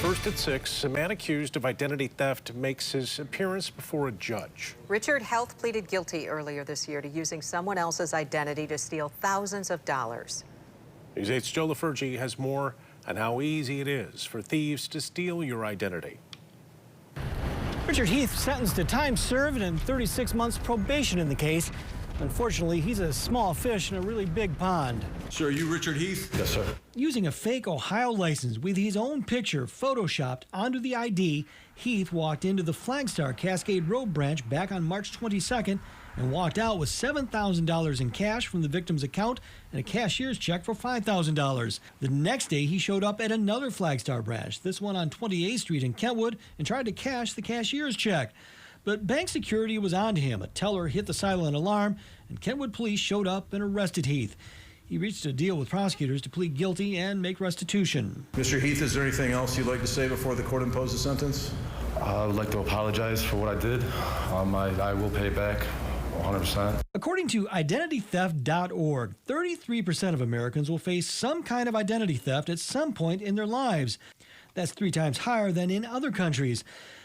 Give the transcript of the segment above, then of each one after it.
First at 6, a man accused of identity theft makes his appearance before a judge. Richard Health pleaded guilty earlier this year to using someone else's identity to steal thousands of dollars. News 8's Joe LaFurgey has more on how easy it is for thieves to steal your identity. Richard Heath sentenced to time served and 36 months probation in the case. Unfortunately, he's a small fish in a really big pond. Sir, are you Richard Heath? Yes, sir. Using a fake Ohio license with his own picture photoshopped onto the ID, Heath walked into the Flagstar Cascade Road branch back on March 22nd and walked out with $7,000 in cash from the victim's account and a cashier's check for $5,000. The next day, he showed up at another Flagstar branch, this one on 28th Street in Kentwood, and tried to cash the cashier's check. But bank security was on to him. A teller hit the silent alarm, and Kentwood police showed up and arrested Heath. He reached a deal with prosecutors to plead guilty and make restitution. Mr. Heath, is there anything else you'd like to say before the court imposes a sentence? I would like to apologize for what I did. I will pay back 100%. According to identitytheft.org, 33% of Americans will face some kind of identity theft at some point in their lives. That's 3 times higher than in other countries.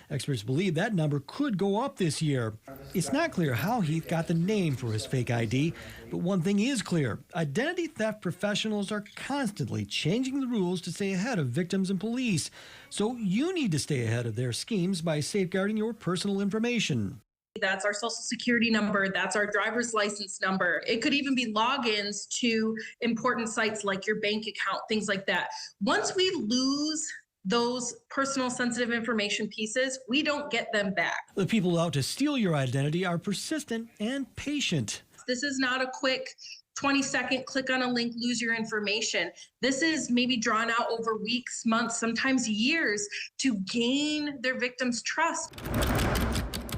Experts believe that number could go up this year. It's not clear how Heath got the name for his fake ID, but one thing is clear. Identity theft professionals are constantly changing the rules to stay ahead of victims and police. So you need to stay ahead of their schemes by safeguarding your personal information. That's our social security number. That's our driver's license number. It could even be logins to important sites like your bank account, things like that. Once we lose those personal sensitive information pieces, we don't get them back. The people out to steal your identity are persistent and patient. This is not a quick 20-second click on a link, lose your information. This is maybe drawn out over weeks, months, sometimes years to gain their victims' trust.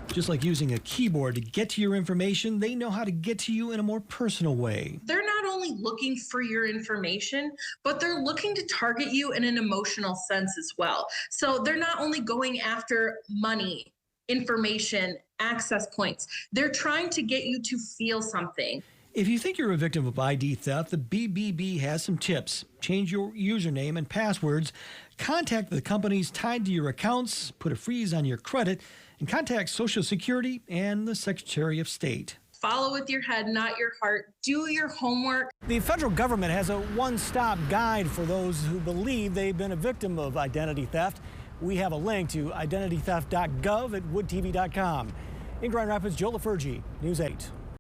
Just like using a keyboard to get to your information, they know how to get to you in a more personal way. They're not only looking for your information, but they're looking to target you in an emotional sense as well. So they're not only going after money, information, access points. They're trying to get you to feel something. If you think you're a victim of ID theft, the BBB has some tips. Change your username and passwords, contact the companies tied to your accounts, put a freeze on your credit, and contact Social Security and the Secretary of State. Follow with your head, not your heart. Do your homework. The federal government has a one-stop guide for those who believe they've been a victim of identity theft. We have a link to identitytheft.gov at woodtv.com. In Grand Rapids, Joe LaFurgey, News 8.